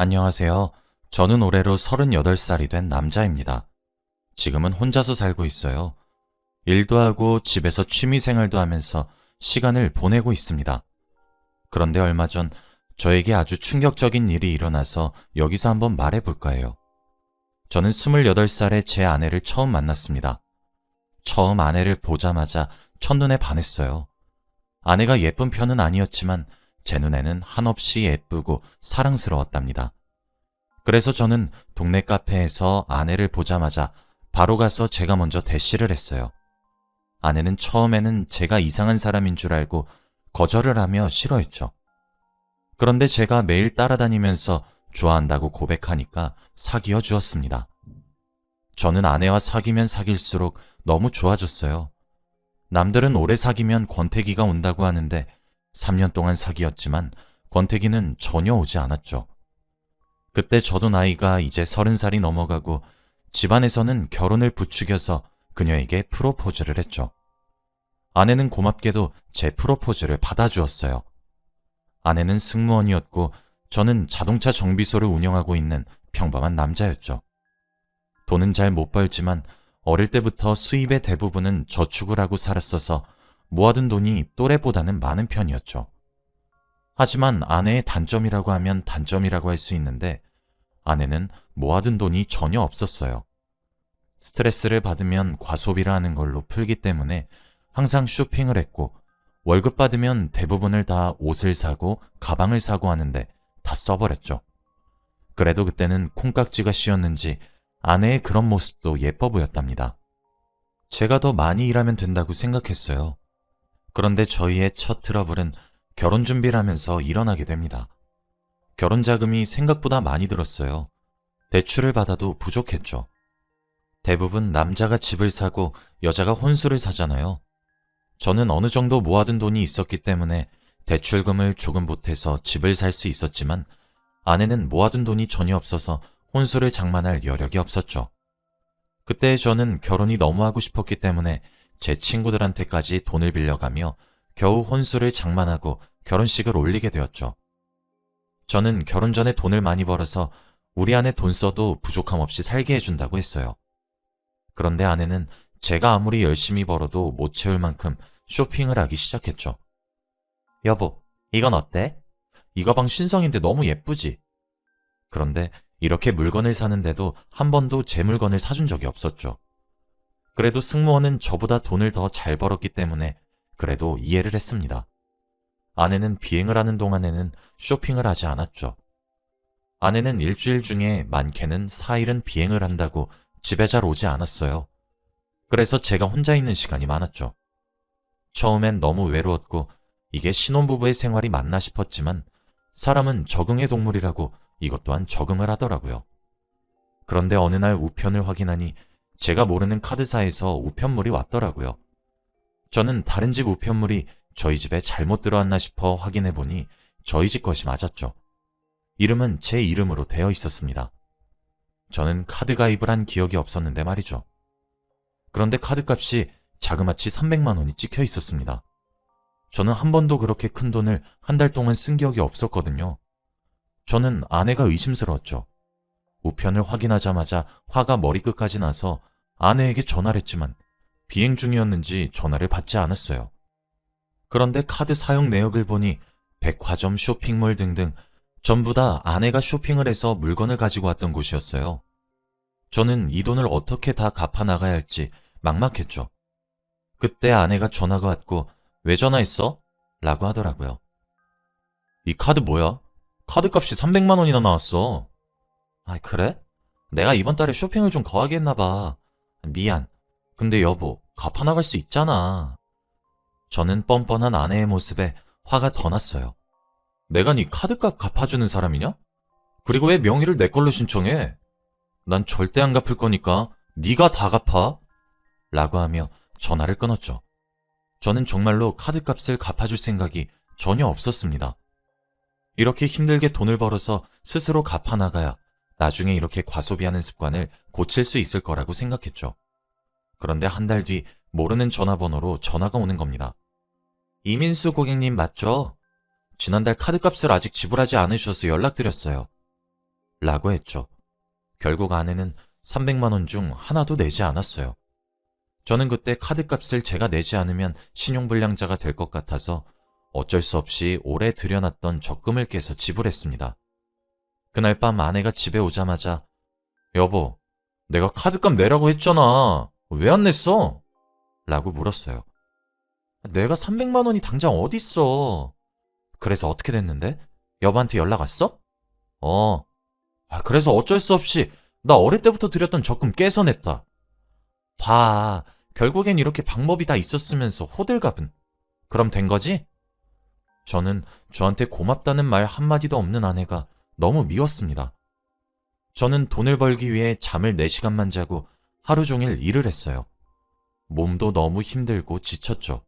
안녕하세요. 저는 올해로 38살이 된 남자입니다. 지금은 혼자서 살고 있어요. 일도 하고 집에서 취미 생활도 하면서 시간을 보내고 있습니다. 그런데 얼마 전 저에게 아주 충격적인 일이 일어나서 여기서 한번 말해볼까 해요. 저는 28살에 제 아내를 처음 만났습니다. 처음 아내를 보자마자 첫눈에 반했어요. 아내가 예쁜 편은 아니었지만 제 눈에는 한없이 예쁘고 사랑스러웠답니다. 그래서 저는 동네 카페에서 아내를 보자마자 바로 가서 제가 먼저 대시를 했어요. 아내는 처음에는 제가 이상한 사람인 줄 알고 거절을 하며 싫어했죠. 그런데 제가 매일 따라다니면서 좋아한다고 고백하니까 사귀어 주었습니다. 저는 아내와 사귀면 사귈수록 너무 좋아졌어요. 남들은 오래 사귀면 권태기가 온다고 하는데 3년 동안 사귀었지만 권태기는 전혀 오지 않았죠. 그때 저도 나이가 이제 30살이 넘어가고 집안에서는 결혼을 부추겨서 그녀에게 프로포즈를 했죠. 아내는 고맙게도 제 프로포즈를 받아주었어요. 아내는 승무원이었고 저는 자동차 정비소를 운영하고 있는 평범한 남자였죠. 돈은 잘 못 벌지만 어릴 때부터 수입의 대부분은 저축을 하고 살았어서 모아둔 돈이 또래보다는 많은 편이었죠. 하지만 아내의 단점이라고 하면 단점이라고 할 수 있는데 아내는 모아둔 돈이 전혀 없었어요. 스트레스를 받으면 과소비를 하는 걸로 풀기 때문에 항상 쇼핑을 했고 월급 받으면 대부분을 다 옷을 사고 가방을 사고 하는데 다 써버렸죠. 그래도 그때는 콩깍지가 씌었는지 아내의 그런 모습도 예뻐 보였답니다. 제가 더 많이 일하면 된다고 생각했어요. 그런데 저희의 첫 트러블은 결혼 준비를 하면서 일어나게 됩니다. 결혼 자금이 생각보다 많이 들었어요. 대출을 받아도 부족했죠. 대부분 남자가 집을 사고 여자가 혼수를 사잖아요. 저는 어느 정도 모아둔 돈이 있었기 때문에 대출금을 조금 보태서 집을 살 수 있었지만 아내는 모아둔 돈이 전혀 없어서 혼수를 장만할 여력이 없었죠. 그때 저는 결혼이 너무 하고 싶었기 때문에 제 친구들한테까지 돈을 빌려가며 겨우 혼수를 장만하고 결혼식을 올리게 되었죠. 저는 결혼 전에 돈을 많이 벌어서 우리 아내 돈 써도 부족함 없이 살게 해준다고 했어요. 그런데 아내는 제가 아무리 열심히 벌어도 못 채울 만큼 쇼핑을 하기 시작했죠. 여보, 이건 어때? 이 가방 신상인데 너무 예쁘지? 그런데 이렇게 물건을 사는데도 한 번도 제 물건을 사준 적이 없었죠. 그래도 승무원은 저보다 돈을 더 잘 벌었기 때문에 그래도 이해를 했습니다. 아내는 비행을 하는 동안에는 쇼핑을 하지 않았죠. 아내는 일주일 중에 많게는 4일은 비행을 한다고 집에 잘 오지 않았어요. 그래서 제가 혼자 있는 시간이 많았죠. 처음엔 너무 외로웠고 이게 신혼부부의 생활이 맞나 싶었지만 사람은 적응의 동물이라고 이것 또한 적응을 하더라고요. 그런데 어느 날 우편을 확인하니 제가 모르는 카드사에서 우편물이 왔더라고요. 저는 다른 집 우편물이 저희 집에 잘못 들어왔나 싶어 확인해보니 저희 집 것이 맞았죠. 이름은 제 이름으로 되어 있었습니다. 저는 카드 가입을 한 기억이 없었는데 말이죠. 그런데 카드값이 자그마치 300만 원이 찍혀 있었습니다. 저는 한 번도 그렇게 큰 돈을 한 달 동안 쓴 기억이 없었거든요. 저는 아내가 의심스러웠죠. 우편을 확인하자마자 화가 머리끝까지 나서 아내에게 전화를 했지만 비행 중이었는지 전화를 받지 않았어요. 그런데 카드 사용 내역을 보니 백화점, 쇼핑몰 등등 전부 다 아내가 쇼핑을 해서 물건을 가지고 왔던 곳이었어요. 저는 이 돈을 어떻게 다 갚아 나가야 할지 막막했죠. 그때 아내가 전화가 왔고 왜 전화했어? 라고 하더라고요. 이 카드 뭐야? 카드값이 300만 원이나 나왔어. 아, 그래? 내가 이번 달에 쇼핑을 좀 거하게 했나 봐. 미안. 근데 여보, 갚아 나갈 수 있잖아. 저는 뻔뻔한 아내의 모습에 화가 더 났어요. 내가 네 카드값 갚아주는 사람이냐? 그리고 왜 명의를 내 걸로 신청해? 난 절대 안 갚을 거니까 네가 다 갚아. 라고 하며 전화를 끊었죠. 저는 정말로 카드값을 갚아줄 생각이 전혀 없었습니다. 이렇게 힘들게 돈을 벌어서 스스로 갚아 나가야 나중에 이렇게 과소비하는 습관을 고칠 수 있을 거라고 생각했죠. 그런데 한 달 뒤 모르는 전화번호로 전화가 오는 겁니다. 이민수 고객님 맞죠? 지난달 카드값을 아직 지불하지 않으셔서 연락드렸어요. 라고 했죠. 결국 아내는 300만 원 중 하나도 내지 않았어요. 저는 그때 카드값을 제가 내지 않으면 신용불량자가 될 것 같아서 어쩔 수 없이 오래 들여놨던 적금을 깨서 지불했습니다. 그날 밤 아내가 집에 오자마자 여보, 내가 카드값 내라고 했잖아. 왜 안 냈어? 라고 물었어요. 내가 300만 원이 당장 어딨어. 그래서 어떻게 됐는데? 여보한테 연락 왔어? 어. 그래서 어쩔 수 없이 나 어릴 때부터 들였던 적금 깨서 냈다. 봐, 결국엔 이렇게 방법이 다 있었으면서 호들갑은. 그럼 된 거지? 저는 저한테 고맙다는 말 한마디도 없는 아내가 너무 미웠습니다. 저는 돈을 벌기 위해 잠을 4시간만 자고 하루 종일 일을 했어요. 몸도 너무 힘들고 지쳤죠.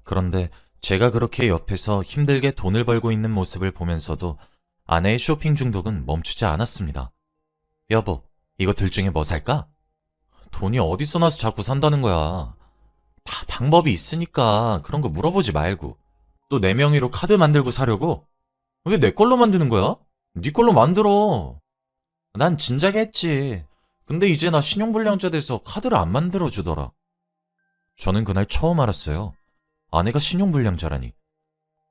그런데 제가 그렇게 옆에서 힘들게 돈을 벌고 있는 모습을 보면서도 아내의 쇼핑 중독은 멈추지 않았습니다. 여보, 이거 둘 중에 뭐 살까? 돈이 어디서 나서 자꾸 산다는 거야. 다 방법이 있으니까 그런 거 물어보지 말고. 또 내 명의로 카드 만들고 사려고? 왜 내 걸로 만드는 거야? 네 걸로 만들어. 난 진작에 했지. 근데 이제 나 신용불량자 돼서 카드를 안 만들어주더라. 저는 그날 처음 알았어요. 아내가 신용불량자라니.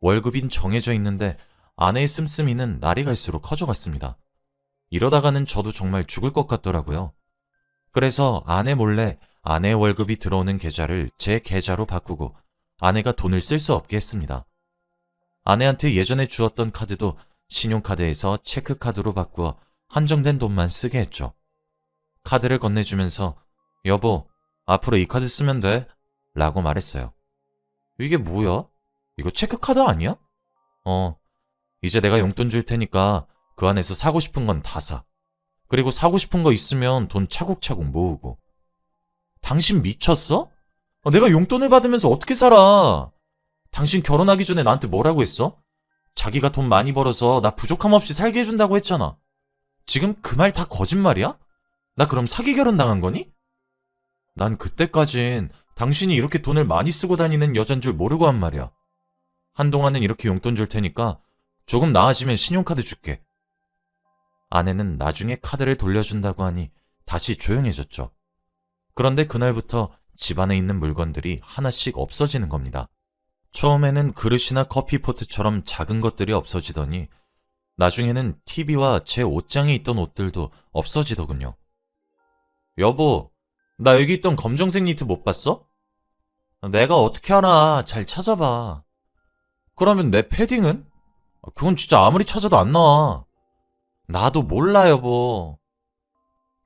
월급인 정해져 있는데 아내의 씀씀이는 날이 갈수록 커져갔습니다. 이러다가는 저도 정말 죽을 것 같더라고요. 그래서 아내 몰래 아내의 월급이 들어오는 계좌를 제 계좌로 바꾸고 아내가 돈을 쓸 수 없게 했습니다. 아내한테 예전에 주었던 카드도 신용카드에서 체크카드로 바꾸어 한정된 돈만 쓰게 했죠. 카드를 건네주면서 여보, 앞으로 이 카드 쓰면 돼 라고 말했어요. 이게 뭐야? 이거 체크카드 아니야? 이제 내가 용돈 줄 테니까 그 안에서 사고 싶은 건 다 사. 그리고 사고 싶은 거 있으면 돈 차곡차곡 모으고. 당신 미쳤어? 내가 용돈을 받으면서 어떻게 살아? 당신 결혼하기 전에 나한테 뭐라고 했어? 자기가 돈 많이 벌어서 나 부족함 없이 살게 해준다고 했잖아. 지금 그 말 다 거짓말이야? 나 그럼 사기 결혼 당한 거니? 난 그때까진 당신이 이렇게 돈을 많이 쓰고 다니는 여잔 줄 모르고 한 말이야. 한동안은 이렇게 용돈 줄 테니까 조금 나아지면 신용카드 줄게. 아내는 나중에 카드를 돌려준다고 하니 다시 조용해졌죠. 그런데 그날부터 집안에 있는 물건들이 하나씩 없어지는 겁니다. 처음에는 그릇이나 커피포트처럼 작은 것들이 없어지더니 나중에는 TV와 제 옷장에 있던 옷들도 없어지더군요. 여보, 나 여기 있던 검정색 니트 못 봤어? 내가 어떻게 알아. 잘 찾아봐. 그러면 내 패딩은? 그건 진짜 아무리 찾아도 안 나와. 나도 몰라, 여보.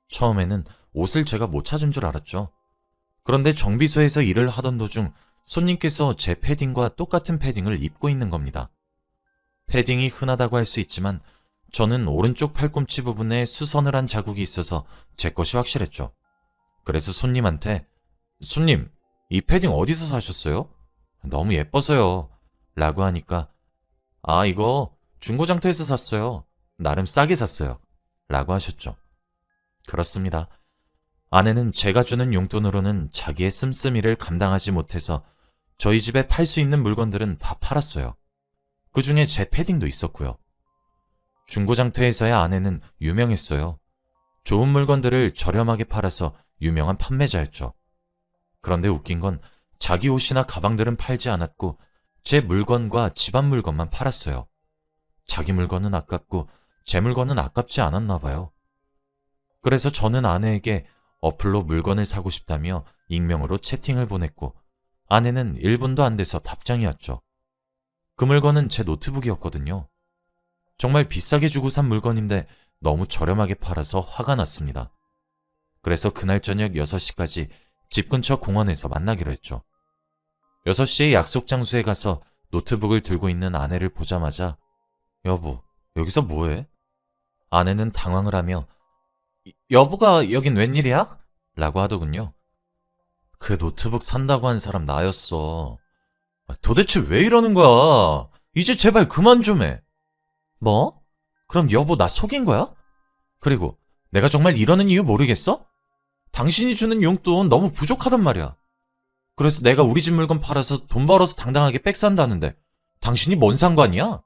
처음에는 옷을 제가 못 찾은 줄 알았죠. 그런데 정비소에서 일을 하던 도중 손님께서 제 패딩과 똑같은 패딩을 입고 있는 겁니다. 패딩이 흔하다고 할 수 있지만 저는 오른쪽 팔꿈치 부분에 수선을 한 자국이 있어서 제 것이 확실했죠. 그래서 손님한테 손님, 이 패딩 어디서 사셨어요? 너무 예뻐서요. 라고 하니까 이거 중고장터에서 샀어요. 나름 싸게 샀어요. 라고 하셨죠. 그렇습니다. 아내는 제가 주는 용돈으로는 자기의 씀씀이를 감당하지 못해서 저희 집에 팔 수 있는 물건들은 다 팔았어요. 그 중에 제 패딩도 있었고요. 중고장터에서의 아내는 유명했어요. 좋은 물건들을 저렴하게 팔아서 유명한 판매자였죠. 그런데 웃긴 건 자기 옷이나 가방들은 팔지 않았고 제 물건과 집안 물건만 팔았어요. 자기 물건은 아깝고 제 물건은 아깝지 않았나 봐요. 그래서 저는 아내에게 어플로 물건을 사고 싶다며 익명으로 채팅을 보냈고 아내는 1분도 안 돼서 답장이 왔죠. 그 물건은 제 노트북이었거든요. 정말 비싸게 주고 산 물건인데 너무 저렴하게 팔아서 화가 났습니다. 그래서 그날 저녁 6시까지 집 근처 공원에서 만나기로 했죠. 6시에 약속 장소에 가서 노트북을 들고 있는 아내를 보자마자 여보, 여기서 뭐해? 아내는 당황을 하며 여보가 여긴 웬일이야? 라고 하더군요. 그 노트북 산다고 한 사람 나였어. 도대체 왜 이러는 거야? 이제 제발 그만 좀 해. 뭐? 그럼 여보 나 속인 거야? 그리고 내가 정말 이러는 이유 모르겠어? 당신이 주는 용돈 너무 부족하단 말이야. 그래서 내가 우리 집 물건 팔아서 돈 벌어서 당당하게 백 산다는데 당신이 뭔 상관이야?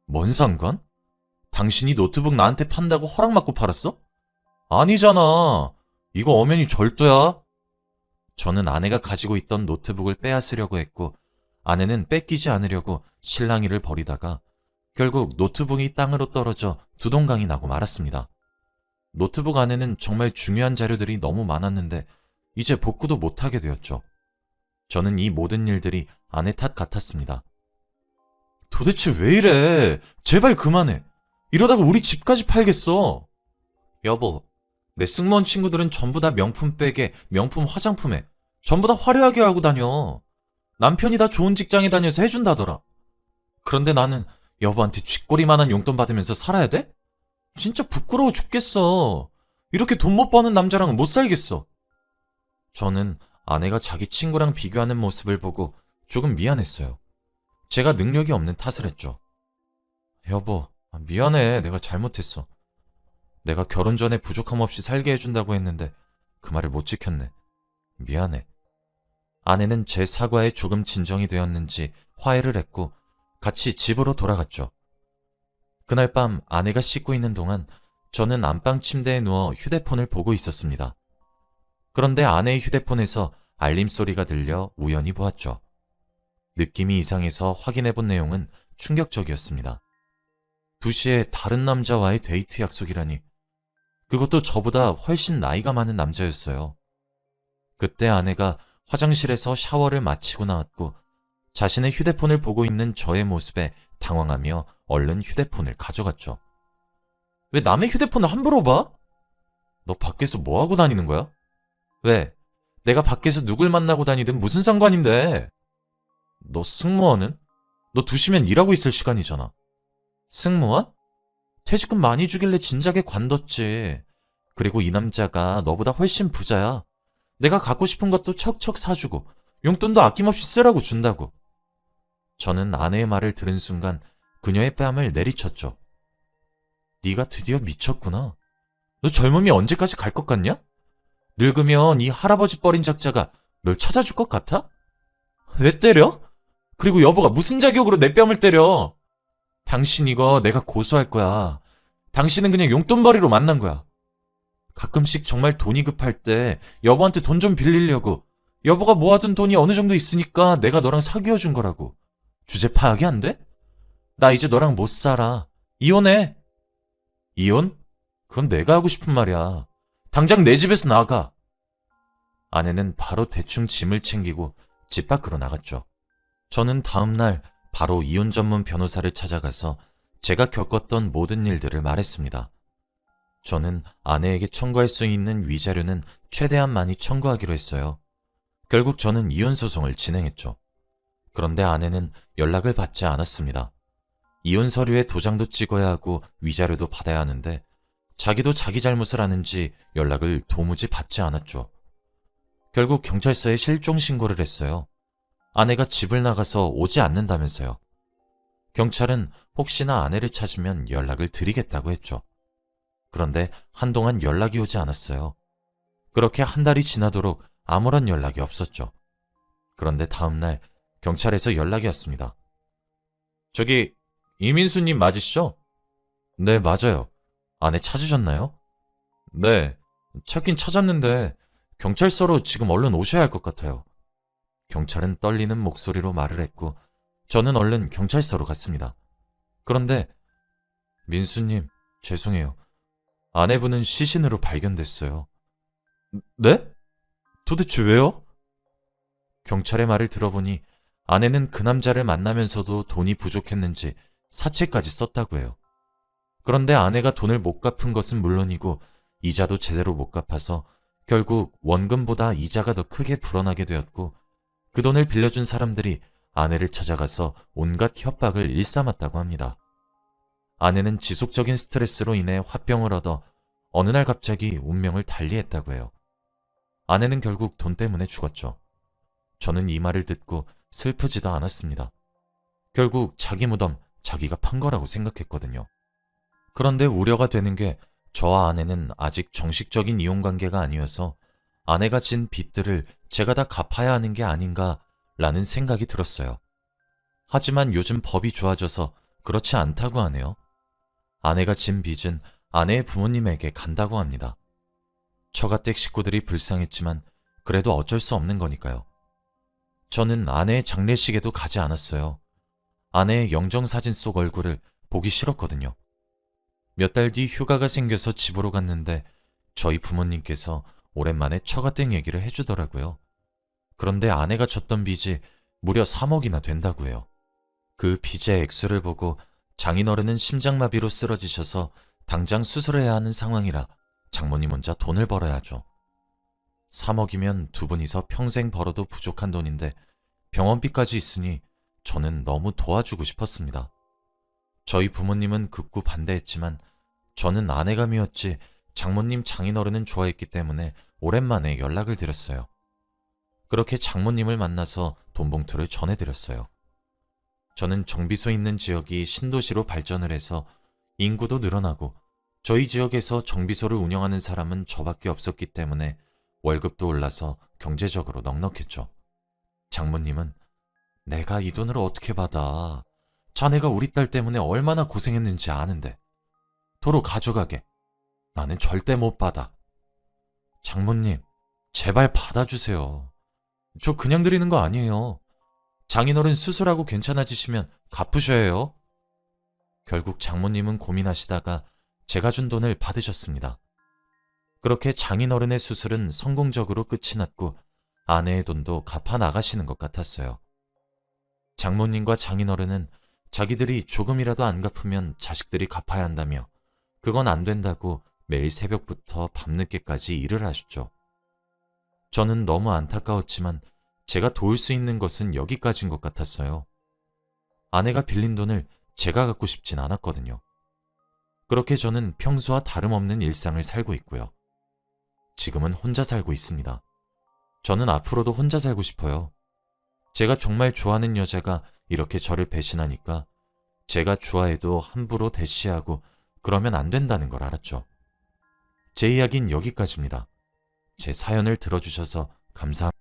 뭔 상관? 당신이 노트북 나한테 판다고 허락받고 팔았어? 아니잖아. 이거 엄연히 절도야. 저는 아내가 가지고 있던 노트북을 빼앗으려고 했고 아내는 뺏기지 않으려고 실랑이를 벌이다가 결국 노트북이 땅으로 떨어져 두동강이 나고 말았습니다. 노트북 안에는 정말 중요한 자료들이 너무 많았는데 이제 복구도 못하게 되었죠. 저는 이 모든 일들이 아내 탓 같았습니다. 도대체 왜 이래? 제발 그만해. 이러다가 우리 집까지 팔겠어. 여보, 내 승무원 친구들은 전부 다 명품백에 명품 화장품에 전부 다 화려하게 하고 다녀. 남편이 다 좋은 직장에 다녀서 해준다더라. 그런데 나는 여보한테 쥐꼬리만한 용돈 받으면서 살아야 돼? 진짜 부끄러워 죽겠어. 이렇게 돈 못 버는 남자랑은 못 살겠어. 저는 아내가 자기 친구랑 비교하는 모습을 보고 조금 미안했어요. 제가 능력이 없는 탓을 했죠. 여보, 미안해. 내가 잘못했어. 내가 결혼 전에 부족함 없이 살게 해준다고 했는데 그 말을 못 지켰네. 미안해. 아내는 제 사과에 조금 진정이 되었는지 화해를 했고 같이 집으로 돌아갔죠. 그날 밤 아내가 씻고 있는 동안 저는 안방 침대에 누워 휴대폰을 보고 있었습니다. 그런데 아내의 휴대폰에서 알림 소리가 들려 우연히 보았죠. 느낌이 이상해서 확인해 본 내용은 충격적이었습니다. 2시에 다른 남자와의 데이트 약속이라니. 그것도 저보다 훨씬 나이가 많은 남자였어요. 그때 아내가 화장실에서 샤워를 마치고 나왔고 자신의 휴대폰을 보고 있는 저의 모습에 당황하며 얼른 휴대폰을 가져갔죠. 왜 남의 휴대폰을 함부로 봐? 너 밖에서 뭐 하고 다니는 거야? 왜? 내가 밖에서 누굴 만나고 다니든 무슨 상관인데? 너 승무원은? 너 2시면 일하고 있을 시간이잖아. 승무원? 퇴직금 많이 주길래 진작에 관뒀지. 그리고 이 남자가 너보다 훨씬 부자야. 내가 갖고 싶은 것도 척척 사주고 용돈도 아낌없이 쓰라고 준다고. 저는 아내의 말을 들은 순간 그녀의 뺨을 내리쳤죠. 네가 드디어 미쳤구나. 너 젊음이 언제까지 갈 것 같냐? 늙으면 이 할아버지 뻘인 작자가 널 찾아줄 것 같아? 왜 때려? 그리고 여보가 무슨 자격으로 내 뺨을 때려? 당신 이거 내가 고소할 거야. 당신은 그냥 용돈벌이로 만난 거야. 가끔씩 정말 돈이 급할 때 여보한테 돈 좀 빌리려고 여보가 모아둔 돈이 어느 정도 있으니까 내가 너랑 사귀어 준 거라고. 주제 파악이 안 돼? 나 이제 너랑 못 살아. 이혼해. 이혼? 그건 내가 하고 싶은 말이야. 당장 내 집에서 나가. 아내는 바로 대충 짐을 챙기고 집 밖으로 나갔죠. 저는 다음 날 바로 이혼 전문 변호사를 찾아가서 제가 겪었던 모든 일들을 말했습니다. 저는 아내에게 청구할 수 있는 위자료는 최대한 많이 청구하기로 했어요. 결국 저는 이혼 소송을 진행했죠. 그런데 아내는 연락을 받지 않았습니다. 이혼 서류에 도장도 찍어야 하고 위자료도 받아야 하는데 자기도 자기 잘못을 아는지 연락을 도무지 받지 않았죠. 결국 경찰서에 실종 신고를 했어요. 아내가 집을 나가서 오지 않는다면서요. 경찰은 혹시나 아내를 찾으면 연락을 드리겠다고 했죠. 그런데 한동안 연락이 오지 않았어요. 그렇게 한 달이 지나도록 아무런 연락이 없었죠. 그런데 다음날 경찰에서 연락이 왔습니다. 저기 이민수님 맞으시죠? 네, 맞아요. 아내 찾으셨나요? 네, 찾긴 찾았는데 경찰서로 지금 얼른 오셔야 할 것 같아요. 경찰은 떨리는 목소리로 말을 했고 저는 얼른 경찰서로 갔습니다. 그런데 민수님, 죄송해요. 아내분은 시신으로 발견됐어요. 네? 도대체 왜요? 경찰의 말을 들어보니 아내는 그 남자를 만나면서도 돈이 부족했는지 사채까지 썼다고 해요. 그런데 아내가 돈을 못 갚은 것은 물론이고 이자도 제대로 못 갚아서 결국 원금보다 이자가 더 크게 불어나게 되었고 그 돈을 빌려준 사람들이 아내를 찾아가서 온갖 협박을 일삼았다고 합니다. 아내는 지속적인 스트레스로 인해 화병을 얻어 어느 날 갑자기 운명을 달리했다고 해요. 아내는 결국 돈 때문에 죽었죠. 저는 이 말을 듣고 슬프지도 않았습니다. 결국 자기 무덤 자기가 판 거라고 생각했거든요. 그런데 우려가 되는 게 저와 아내는 아직 정식적인 이혼관계가 아니어서 아내가 진 빚들을 제가 다 갚아야 하는 게 아닌가라는 생각이 들었어요. 하지만 요즘 법이 좋아져서 그렇지 않다고 하네요. 아내가 진 빚은 아내의 부모님에게 간다고 합니다. 처가댁 식구들이 불쌍했지만 그래도 어쩔 수 없는 거니까요. 저는 아내의 장례식에도 가지 않았어요. 아내의 영정사진 속 얼굴을 보기 싫었거든요. 몇 달 뒤 휴가가 생겨서 집으로 갔는데 저희 부모님께서 오랜만에 처가댁 얘기를 해주더라고요. 그런데 아내가 졌던 빚이 무려 3억이나 된다고 해요. 그 빚의 액수를 보고 장인어른은 심장마비로 쓰러지셔서 당장 수술해야 하는 상황이라 장모님 혼자 돈을 벌어야죠. 3억이면 두 분이서 평생 벌어도 부족한 돈인데 병원비까지 있으니 저는 너무 도와주고 싶었습니다. 저희 부모님은 극구 반대했지만 저는 아내가 미웠지 장모님 장인어른은 좋아했기 때문에 오랜만에 연락을 드렸어요. 그렇게 장모님을 만나서 돈 봉투를 전해드렸어요. 저는 정비소 있는 지역이 신도시로 발전을 해서 인구도 늘어나고 저희 지역에서 정비소를 운영하는 사람은 저밖에 없었기 때문에 월급도 올라서 경제적으로 넉넉했죠. 장모님은 내가 이 돈을 어떻게 받아? 자네가 우리 딸 때문에 얼마나 고생했는지 아는데 도로 가져가게. 나는 절대 못 받아. 장모님, 제발 받아주세요. 저 그냥 드리는 거 아니에요. 장인어른 수술하고 괜찮아지시면 갚으셔야 해요. 결국 장모님은 고민하시다가 제가 준 돈을 받으셨습니다. 그렇게 장인어른의 수술은 성공적으로 끝이 났고 아내의 돈도 갚아 나가시는 것 같았어요. 장모님과 장인어른은 자기들이 조금이라도 안 갚으면 자식들이 갚아야 한다며 그건 안 된다고 매일 새벽부터 밤늦게까지 일을 하셨죠. 저는 너무 안타까웠지만 제가 도울 수 있는 것은 여기까지인 것 같았어요. 아내가 빌린 돈을 제가 갖고 싶진 않았거든요. 그렇게 저는 평소와 다름없는 일상을 살고 있고요. 지금은 혼자 살고 있습니다. 저는 앞으로도 혼자 살고 싶어요. 제가 정말 좋아하는 여자가 이렇게 저를 배신하니까 제가 좋아해도 함부로 대시하고 그러면 안 된다는 걸 알았죠. 제 이야기는 여기까지입니다. 제 사연을 들어주셔서 감사합니다.